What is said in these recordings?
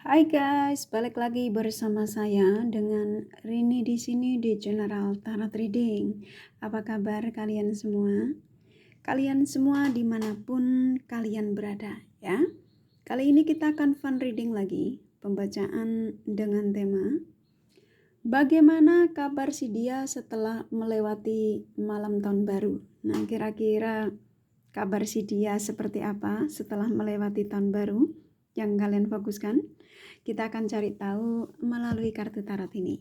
Hai guys, balik lagi bersama saya dengan Rini di sini di General Tarot Reading. Apa kabar kalian semua? Kalian semua dimanapun kalian berada ya. Kali ini kita akan fun reading lagi, pembacaan dengan tema bagaimana kabar si dia setelah melewati malam tahun baru. Nah, kira-kira kabar si dia seperti apa setelah melewati tahun baru yang kalian fokuskan? Kita akan cari tahu melalui kartu tarot ini.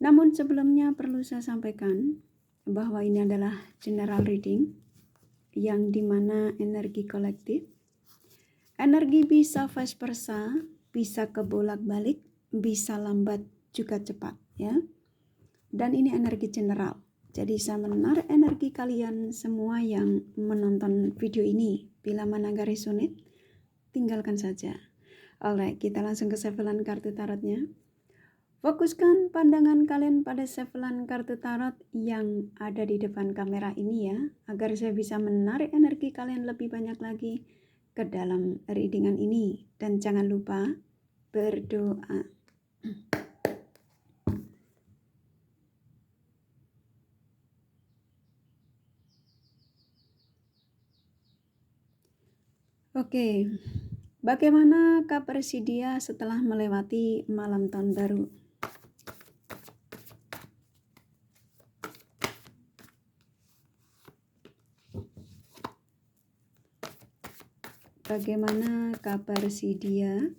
Namun sebelumnya perlu saya sampaikan bahwa ini adalah general reading yang dimana energi kolektif. Energi bisa vice versa, bisa kebolak-balik, bisa lambat juga cepat ya. Dan ini energi general. Jadi saya menarik energi kalian semua yang menonton video ini. Bila mana gak resonate, tinggalkan saja. Alright, kita langsung ke sevelan kartu tarotnya. Fokuskan pandangan kalian pada sevelan kartu tarot yang ada di depan kamera ini ya, agar saya bisa menarik energi kalian lebih banyak lagi ke dalam readingan ini. Dan jangan lupa berdoa. Oke, bagaimana kabar si dia setelah melewati malam tahun baru? Bagaimana kabar si dia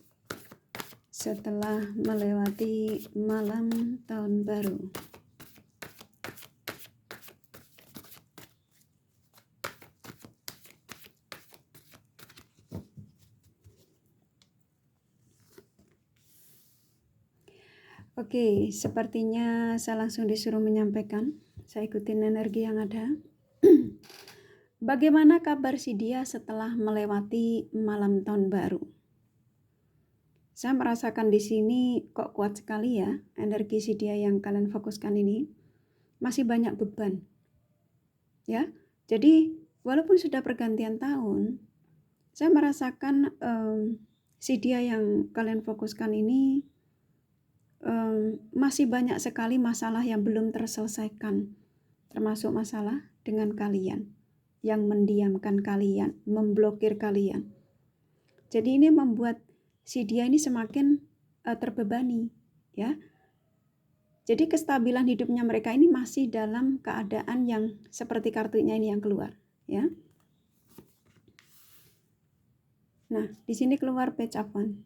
setelah melewati malam tahun baru? Oke, sepertinya saya langsung disuruh menyampaikan. Saya ikutin energi yang ada. Bagaimana kabar si dia setelah melewati malam tahun baru? Saya merasakan di sini kok kuat sekali ya, energi si dia yang kalian fokuskan ini. Masih banyak beban. Ya. Jadi, walaupun sudah pergantian tahun, saya merasakan si dia yang kalian fokuskan ini masih banyak sekali masalah yang belum terselesaikan, termasuk masalah dengan kalian yang mendiamkan kalian, memblokir kalian. Jadi ini membuat si dia ini semakin terbebani ya. Jadi kestabilan hidupnya mereka ini masih dalam keadaan yang seperti kartunya ini yang keluar ya. Nah, di sini keluar Page of Wands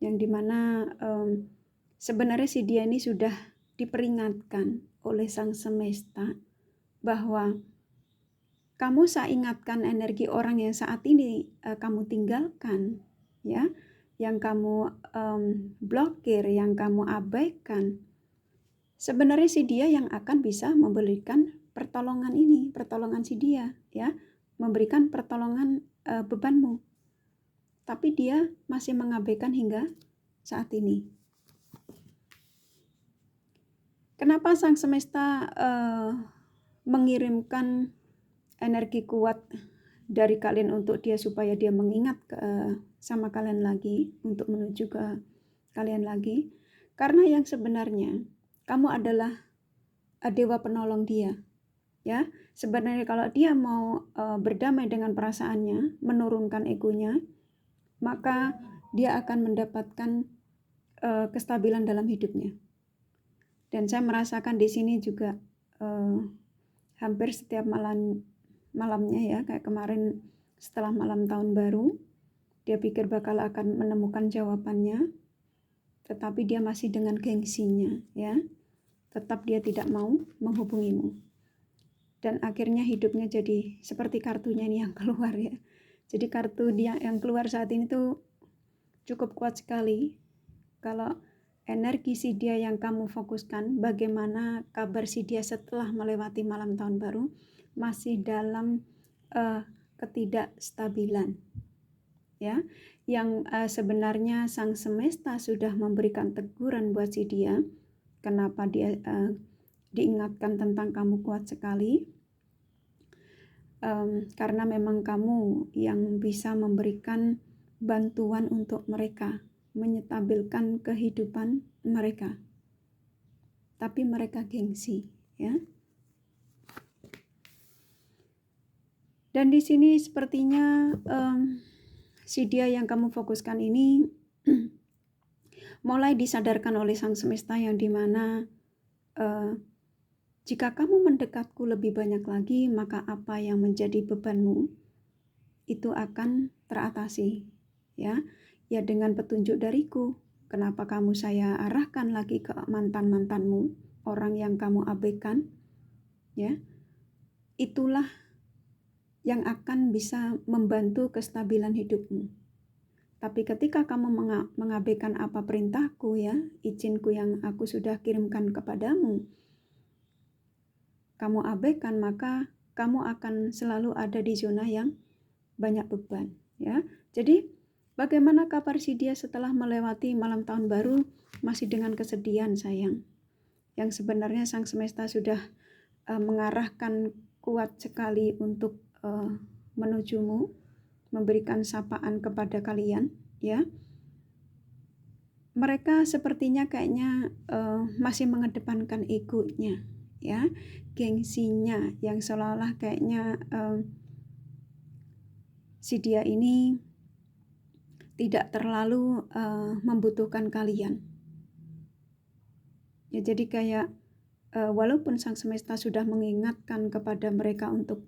yang dimana sebenarnya si dia ini sudah diperingatkan oleh sang semesta bahwa kamu saya ingatkan energi orang yang saat ini kamu tinggalkan ya, yang kamu blokir, yang kamu abaikan. Sebenarnya si dia yang akan bisa memberikan pertolongan ini, pertolongan si dia ya, memberikan pertolongan bebanmu. Tapi dia masih mengabaikan hingga saat ini. Kenapa sang semesta mengirimkan energi kuat dari kalian untuk dia supaya dia mengingat sama kalian lagi, untuk menuju ke kalian lagi? Karena yang sebenarnya kamu adalah dewa penolong dia. Ya, sebenarnya kalau dia mau berdamai dengan perasaannya, menurunkan egonya, maka dia akan mendapatkan kestabilan dalam hidupnya. Dan saya merasakan di sini juga hampir setiap malamnya ya, kayak kemarin setelah malam tahun baru, dia pikir bakal akan menemukan jawabannya, tetapi dia masih dengan gengsinya ya, tetap dia tidak mau menghubungimu. Dan akhirnya hidupnya jadi seperti kartunya ini yang keluar ya. Jadi kartu dia yang keluar saat ini tuh cukup kuat sekali. Kalau energi si dia yang kamu fokuskan, bagaimana kabar si dia setelah melewati malam tahun baru, masih dalam ketidakstabilan ya, yang sebenarnya sang semesta sudah memberikan teguran buat si dia. Kenapa dia diingatkan tentang kamu kuat sekali? Karena memang kamu yang bisa memberikan bantuan untuk mereka menyetabilkan kehidupan mereka. Tapi mereka gengsi, ya. Dan di sini sepertinya si dia yang kamu fokuskan ini mulai disadarkan oleh Sang Semesta, yang dimana jika kamu mendekatku lebih banyak lagi, maka apa yang menjadi bebanmu itu akan teratasi, ya. Ya, dengan petunjuk dariku. Kenapa kamu saya arahkan lagi ke mantan-mantanmu, orang yang kamu abaikan, ya. Itulah yang akan bisa membantu kestabilan hidupmu. Tapi ketika kamu mengabaikan apa perintahku, ya, izinku yang aku sudah kirimkan kepadamu, kamu abaikan, maka kamu akan selalu ada di zona yang banyak beban, ya. Jadi bagaimana kabar si dia setelah melewati malam tahun baru? Masih dengan kesedihan, sayang. Yang sebenarnya Sang Semesta sudah mengarahkan kuat sekali untuk menujumu, memberikan sapaan kepada kalian, ya. Mereka sepertinya kayaknya masih mengedepankan egonya, ya, gengsinya, yang seolah-olah kayaknya si dia ini tidak terlalu membutuhkan kalian. Ya, jadi kayak walaupun Sang Semesta sudah mengingatkan kepada mereka untuk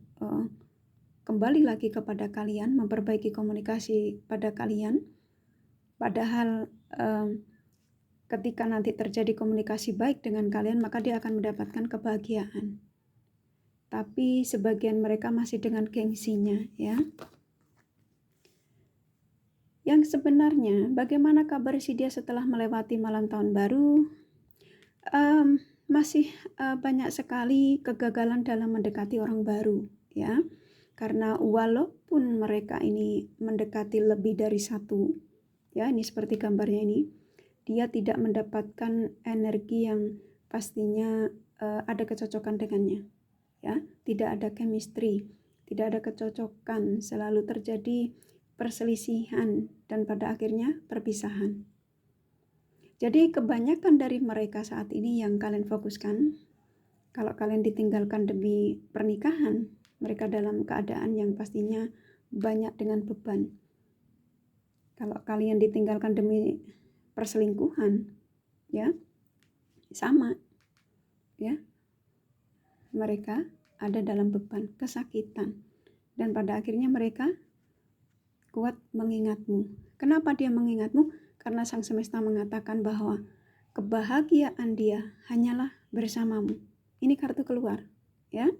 kembali lagi kepada kalian, memperbaiki komunikasi pada kalian, padahal ketika nanti terjadi komunikasi baik dengan kalian, maka dia akan mendapatkan kebahagiaan. Tapi sebagian mereka masih dengan gengsinya, ya. Yang sebenarnya, bagaimana kabar si dia setelah melewati malam tahun baru? Masih banyak sekali kegagalan dalam mendekati orang baru, ya. Karena walaupun mereka ini mendekati lebih dari satu, ya, ini seperti gambarnya ini, dia tidak mendapatkan energi yang pastinya ada kecocokan dengannya, ya. Tidak ada chemistry, tidak ada kecocokan, selalu terjadi perselisihan dan pada akhirnya perpisahan. Jadi kebanyakan dari mereka saat ini yang kalian fokuskan, kalau kalian ditinggalkan demi pernikahan, mereka dalam keadaan yang pastinya banyak dengan beban. Kalau kalian ditinggalkan demi perselingkuhan, ya, sama, ya. Mereka ada dalam beban, kesakitan, dan pada akhirnya mereka kuat mengingatmu. Kenapa dia mengingatmu? Karena Sang Semesta mengatakan bahwa kebahagiaan dia hanyalah bersamamu. Ini kartu keluar, ya.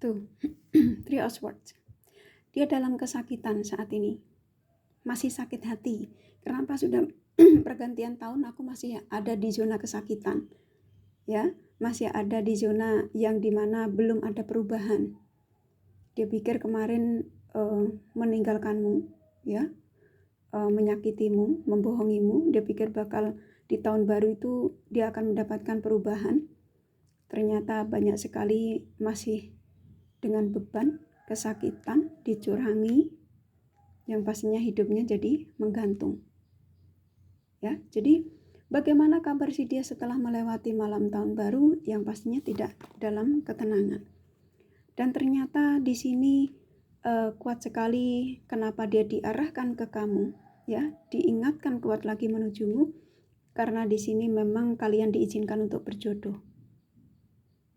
Tuh, Three of Swords. Dia dalam kesakitan saat ini. Masih sakit hati. Kenapa sudah pergantian tahun aku masih ada di zona kesakitan? Ya, masih ada di zona yang dimana belum ada perubahan. Dia pikir kemarin meninggalkanmu, ya, menyakitimu, membohongimu. Dia pikir bakal di tahun baru itu dia akan mendapatkan perubahan. Ternyata banyak sekali masih dengan beban, kesakitan, dicurangi, yang pastinya hidupnya jadi menggantung. Ya, jadi bagaimana kabar si dia setelah melewati malam tahun baru? Yang pastinya tidak dalam ketenangan. Dan ternyata di sini kuat sekali kenapa dia diarahkan ke kamu, ya, diingatkan kuat lagi menujumu, karena di sini memang kalian diizinkan untuk berjodoh.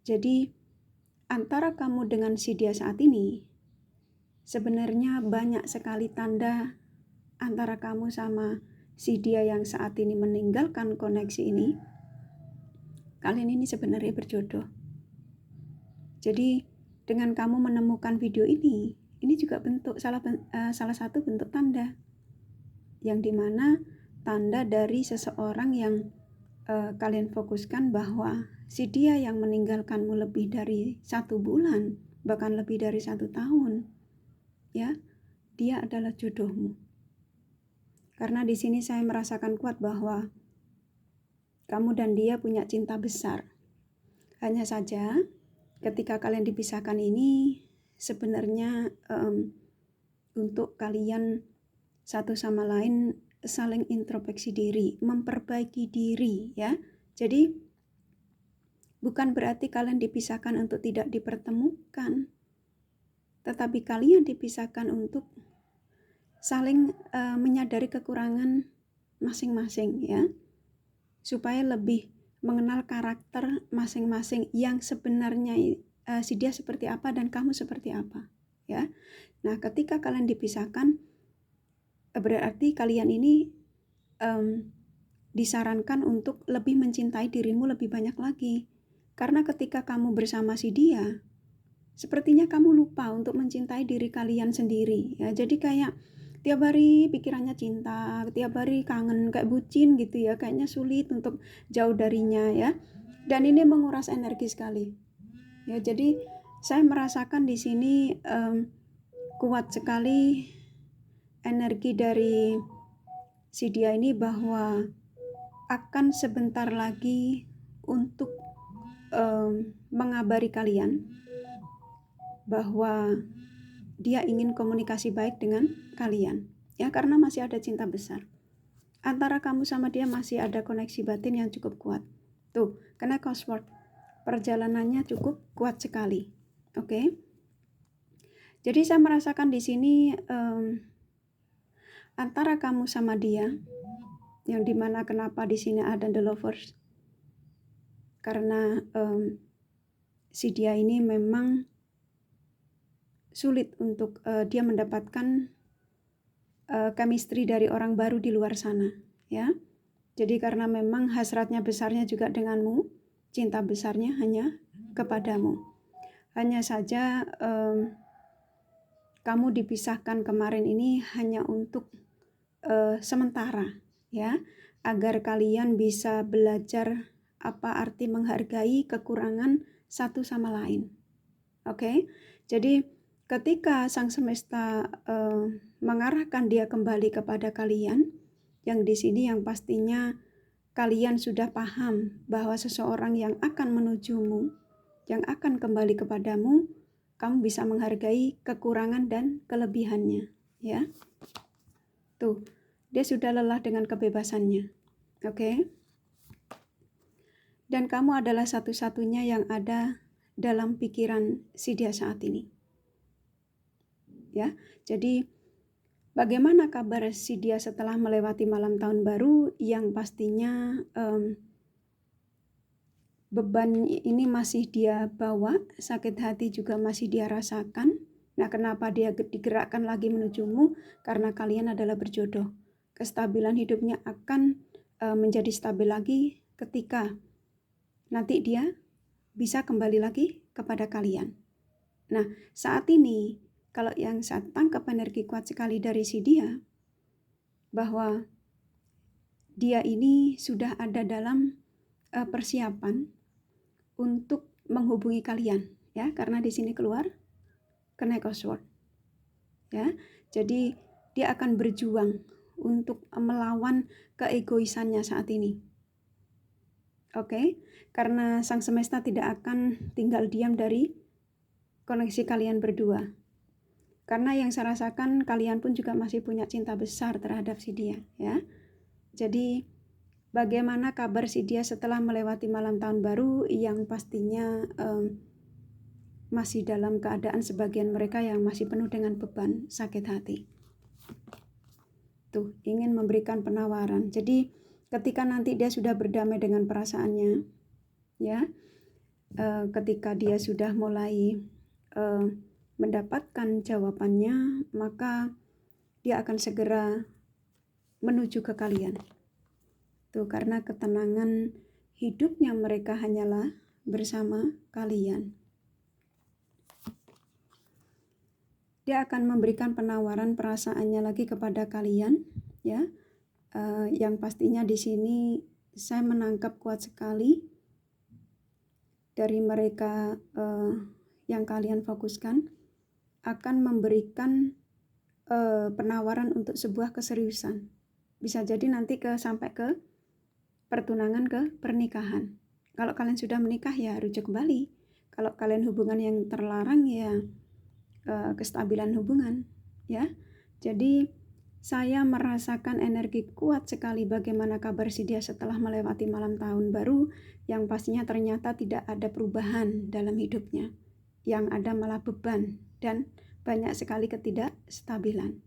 Jadi antara kamu dengan si dia saat ini sebenarnya banyak sekali tanda antara kamu sama si dia yang saat ini meninggalkan koneksi ini. Kalian ini sebenarnya berjodoh. Jadi dengan kamu menemukan video ini juga bentuk salah satu bentuk tanda, yang dimana tanda dari seseorang yang kalian fokuskan bahwa si dia yang meninggalkanmu lebih dari 1 bulan, bahkan lebih dari 1 tahun, ya, dia adalah jodohmu. Karena di sini saya merasakan kuat bahwa kamu dan dia punya cinta besar. Hanya saja ketika kalian dipisahkan ini sebenarnya untuk kalian satu sama lain saling introspeksi diri, memperbaiki diri ya. Jadi bukan berarti kalian dipisahkan untuk tidak dipertemukan, tetapi kalian dipisahkan untuk saling menyadari kekurangan masing-masing ya, supaya lebih mengenal karakter masing-masing yang sebenarnya si dia seperti apa dan kamu seperti apa ya. Nah, ketika kalian dipisahkan, berarti kalian ini disarankan untuk lebih mencintai dirimu lebih banyak lagi. Karena ketika kamu bersama si dia, sepertinya kamu lupa untuk mencintai diri kalian sendiri ya. Jadi kayak tiap hari pikirannya cinta, tiap hari kangen, kayak bucin gitu ya, kayaknya sulit untuk jauh darinya ya. Dan ini menguras energi sekali ya. Jadi saya merasakan di sini kuat sekali energi dari si dia ini, bahwa akan sebentar lagi untuk mengabari kalian bahwa dia ingin komunikasi baik dengan kalian ya, karena masih ada cinta besar antara kamu sama dia, masih ada koneksi batin yang cukup kuat. Tuh, karena crossword perjalanannya cukup kuat sekali. Oke. Jadi saya merasakan di sini antara kamu sama dia, yang dimana kenapa di sini ada the lovers, karena si dia ini memang sulit untuk dia mendapatkan chemistry dari orang baru di luar sana ya. Jadi karena memang hasratnya besarnya juga denganmu, cinta besarnya hanya kepadamu. Hanya saja kamu dipisahkan kemarin ini hanya untuk sementara ya, agar kalian bisa belajar apa arti menghargai kekurangan satu sama lain. Oke. Jadi ketika sang semesta mengarahkan dia kembali kepada kalian, yang di sini yang pastinya kalian sudah paham bahwa seseorang yang akan menujumu, yang akan kembali kepadamu, kamu bisa menghargai kekurangan dan kelebihannya ya. Tuh, dia sudah lelah dengan kebebasannya. Oke. Dan kamu adalah satu-satunya yang ada dalam pikiran si dia saat ini. Ya, jadi bagaimana kabar si dia setelah melewati malam tahun baru yang pastinya beban ini masih dia bawa, sakit hati juga masih dia rasakan. Nah, kenapa dia digerakkan lagi menujumu? Karena kalian adalah berjodoh. Kestabilan hidupnya akan menjadi stabil lagi ketika nanti dia bisa kembali lagi kepada kalian. Nah, saat ini kalau yang saya tangkap energi kuat sekali dari si dia, bahwa dia ini sudah ada dalam persiapan untuk menghubungi kalian ya, karena di sini keluar Knight of Swords ya. Jadi dia akan berjuang untuk melawan keegoisannya saat ini. Oke, karena sang semesta tidak akan tinggal diam dari koneksi kalian berdua. Karena yang saya rasakan kalian pun juga masih punya cinta besar terhadap si dia ya. Jadi bagaimana kabar si dia setelah melewati malam tahun baru yang pastinya masih dalam keadaan sebagian mereka yang masih penuh dengan beban sakit hati. Tuh, ingin memberikan penawaran. Jadi ketika nanti dia sudah berdamai dengan perasaannya ya, ketika dia sudah mulai mendapatkan jawabannya, maka dia akan segera menuju ke kalian. Tuh, karena ketenangan hidupnya mereka hanyalah bersama kalian. Dia akan memberikan penawaran perasaannya lagi kepada kalian ya. Yang pastinya di sini saya menangkap kuat sekali dari mereka yang kalian fokuskan akan memberikan penawaran untuk sebuah keseriusan. Bisa jadi nanti sampai ke pertunangan, ke pernikahan. Kalau kalian sudah menikah ya rujuk kembali. Kalau kalian hubungan yang terlarang ya kestabilan hubungan ya. Jadi Saya merasakan energi kuat sekali bagaimana kabar si dia setelah melewati malam tahun baru, yang pastinya ternyata tidak ada perubahan dalam hidupnya. Yang ada malah beban dan banyak sekali ketidakstabilan.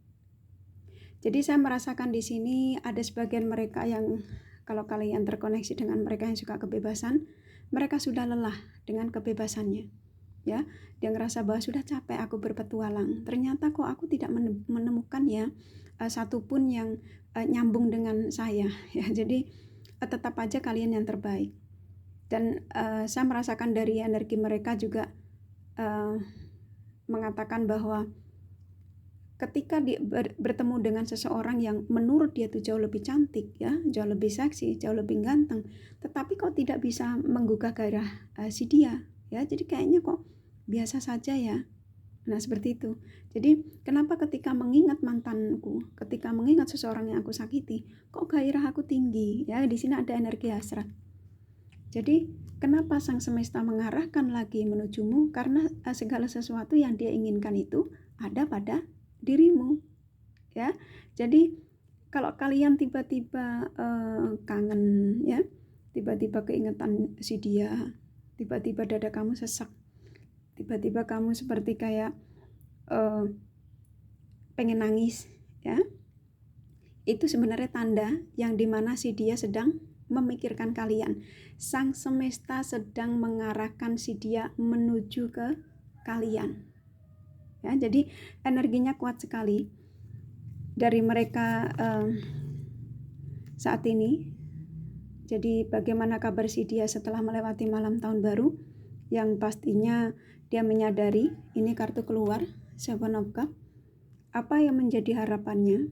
Jadi saya merasakan di sini ada sebagian mereka yang, kalau kalian terkoneksi dengan mereka yang suka kebebasan, mereka sudah lelah dengan kebebasannya. Ya, dia ngerasa bahwa sudah capek aku berpetualang. Ternyata kok aku tidak menemukan ya satupun yang nyambung dengan saya. Ya, jadi tetap aja kalian yang terbaik. Dan saya merasakan dari energi mereka juga mengatakan bahwa ketika dia bertemu dengan seseorang yang menurut dia tuh jauh lebih cantik, ya, jauh lebih seksi, jauh lebih ganteng, tetapi kok tidak bisa menggugah gairah si dia, ya, jadi kayaknya kok biasa saja ya. Nah, seperti itu. Jadi kenapa ketika mengingat mantanku, ketika mengingat seseorang yang aku sakiti, kok gairah aku tinggi, ya, di sini ada energi hasrat. Jadi kenapa sang semesta mengarahkan lagi menujumu? Karena segala sesuatu yang dia inginkan itu ada pada dirimu, ya. Jadi kalau kalian tiba-tiba kangen, ya, tiba-tiba keingetan si dia, tiba-tiba dada kamu sesak, tiba-tiba kamu seperti kayak pengen nangis, ya, itu sebenarnya tanda yang dimana si dia sedang memikirkan kalian. Sang semesta sedang mengarahkan si dia menuju ke kalian, ya. Jadi energinya kuat sekali dari mereka saat ini. Jadi bagaimana kabar si dia setelah melewati malam tahun baru, yang pastinya dia menyadari ini kartu keluar, Seven of Cups. Apa yang menjadi harapannya,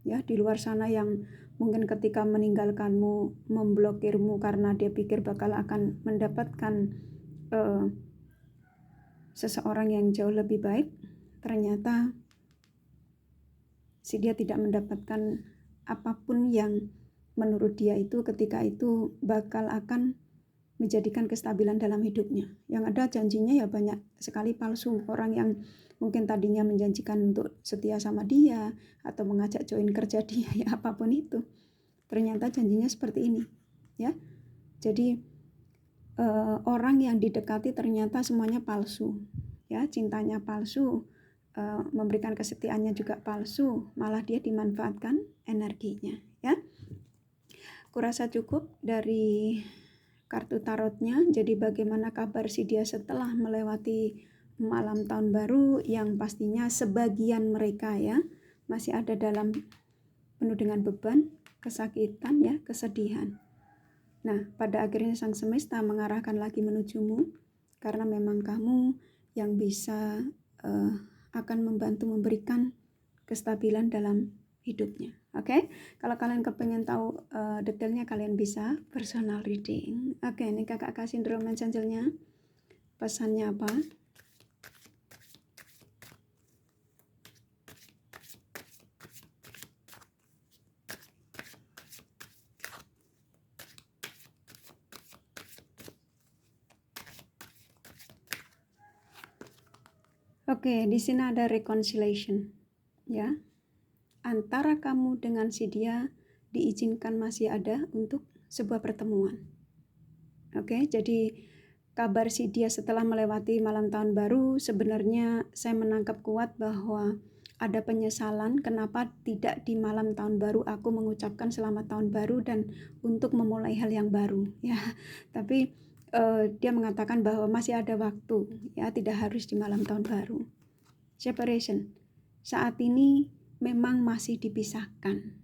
ya, di luar sana yang mungkin ketika meninggalkanmu, memblokirmu karena dia pikir bakal akan mendapatkan seseorang yang jauh lebih baik, ternyata si dia tidak mendapatkan apapun yang menurut dia itu ketika itu bakal akan menjadikan kestabilan dalam hidupnya. Yang ada janjinya ya banyak sekali palsu. Orang yang mungkin tadinya menjanjikan untuk setia sama dia atau mengajak join kerja dia, ya apapun itu, ternyata janjinya seperti ini, ya. Jadi orang yang didekati ternyata semuanya palsu, ya, cintanya palsu, memberikan kesetiaannya juga palsu, malah dia dimanfaatkan energinya, ya. Kurasa cukup dari kartu tarotnya. Jadi bagaimana kabar si dia setelah melewati malam tahun baru, yang pastinya sebagian mereka, ya, masih ada dalam penuh dengan beban, kesakitan, ya, kesedihan. Nah, pada akhirnya sang semesta mengarahkan lagi menujumu, karena memang kamu yang bisa akan membantu memberikan kestabilan dalam hidupnya. Oke, kalau kalian kepengen tahu detailnya, kalian bisa personal reading. Oke, ini kakak kasih romance angelnya, pesannya apa? Oke, di sini ada reconciliation, ya. Antara kamu dengan si dia diizinkan masih ada untuk sebuah pertemuan. Oke, jadi kabar si dia setelah melewati malam tahun baru, sebenarnya saya menangkap kuat bahwa ada penyesalan kenapa tidak di malam tahun baru aku mengucapkan selamat tahun baru dan untuk memulai hal yang baru, ya. Tapi dia mengatakan bahwa masih ada waktu, ya, tidak harus di malam tahun baru. Separation saat ini memang masih dipisahkan,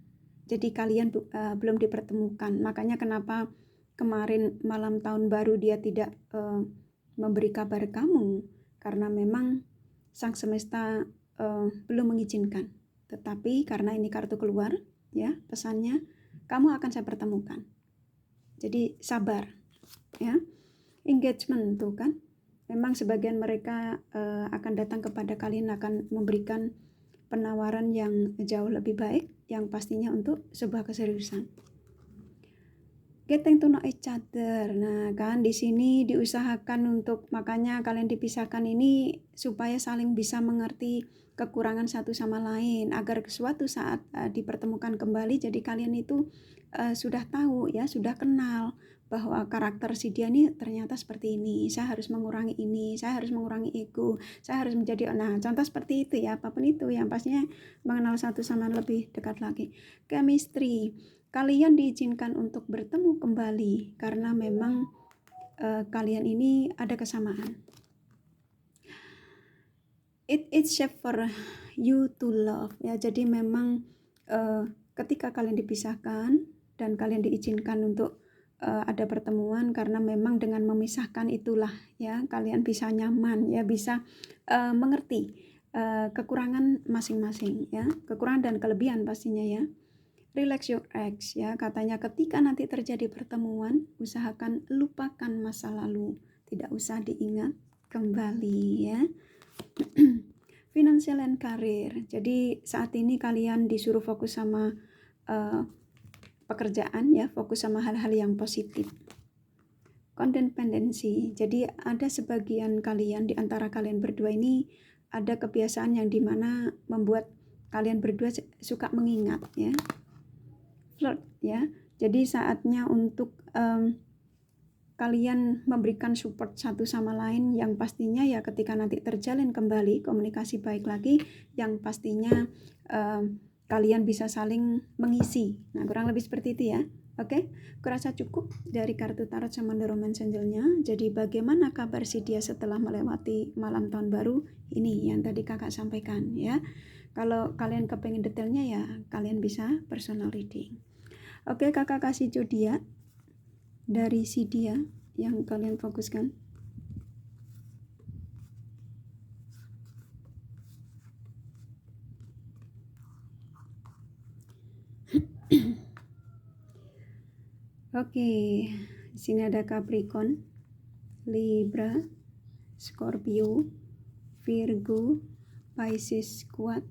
jadi kalian belum dipertemukan. Makanya kenapa kemarin malam tahun baru dia tidak memberi kabar kamu, karena memang sang semesta belum mengizinkan. Tetapi karena ini kartu keluar, ya, pesannya kamu akan saya pertemukan. Jadi sabar, ya. Engagement tuh kan, memang sebagian mereka akan datang kepada kalian, akan memberikan penawaran yang jauh lebih baik, yang pastinya untuk sebuah keseriusan. getting to know each other. Nah, kan di sini diusahakan untuk, makanya kalian dipisahkan ini supaya saling bisa mengerti kekurangan satu sama lain agar suatu saat dipertemukan kembali, jadi kalian itu sudah tahu ya, sudah kenal bahwa karakter si dia ini ternyata seperti ini, saya harus mengurangi ini, saya harus mengurangi ego, saya harus menjadi, nah contoh seperti itu ya, apapun itu yang pastinya mengenal satu sama lebih dekat lagi. Chemistry, kalian diizinkan untuk bertemu kembali karena memang kalian ini ada kesamaan. It's shape for you to love ya, jadi memang ketika kalian dipisahkan dan kalian diizinkan untuk ada pertemuan, karena memang dengan memisahkan itulah ya kalian bisa nyaman ya, bisa mengerti kekurangan masing-masing ya, kekurangan dan kelebihan pastinya ya. Relax your ex ya, katanya ketika nanti terjadi pertemuan usahakan lupakan masa lalu, tidak usah diingat kembali ya. Financial and career, jadi saat ini kalian disuruh fokus sama pekerjaan ya, fokus sama hal-hal yang positif. Codependency, jadi ada sebagian kalian di antara kalian berdua ini ada kebiasaan yang dimana membuat kalian berdua suka mengingat ya. Flirt ya, jadi saatnya untuk kalian memberikan support satu sama lain, yang pastinya ya ketika nanti terjalin kembali komunikasi baik lagi, yang pastinya kalian bisa saling mengisi. Nah kurang lebih seperti itu ya. Oke, kurasa cukup dari kartu tarot sama The Romance Angel-nya. Jadi bagaimana kabar si dia setelah melewati malam tahun baru ini yang tadi kakak sampaikan ya. Kalau kalian kepengen detailnya ya kalian bisa personal reading. Oke, kakak kasih zodiak dari si dia yang kalian fokuskan. Oke, di sini ada Capricorn, Libra, Scorpio, Virgo, Pisces kuat,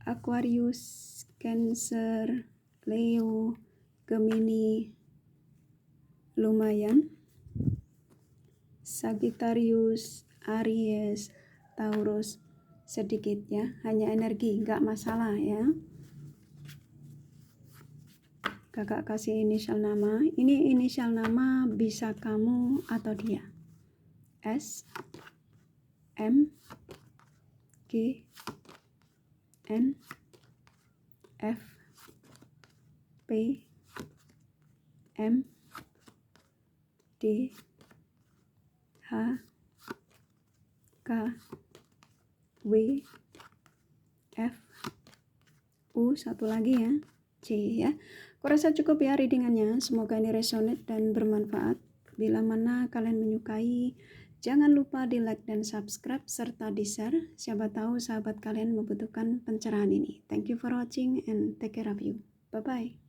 Aquarius, Cancer, Leo, Gemini lumayan, Sagittarius, Aries, Taurus sedikit ya, hanya energi, nggak masalah ya. Kakak kasih inisial nama, ini inisial nama bisa kamu atau dia. S, M, G, N, F, P, M, D, H, K, W, F, U, satu lagi ya, C ya. Kurasa cukup ya readingannya, semoga ini resonate dan bermanfaat. Bila mana kalian menyukai, jangan lupa di like dan subscribe serta di share, siapa tahu sahabat kalian membutuhkan pencerahan ini. Thank you for watching and take care of you. Bye bye.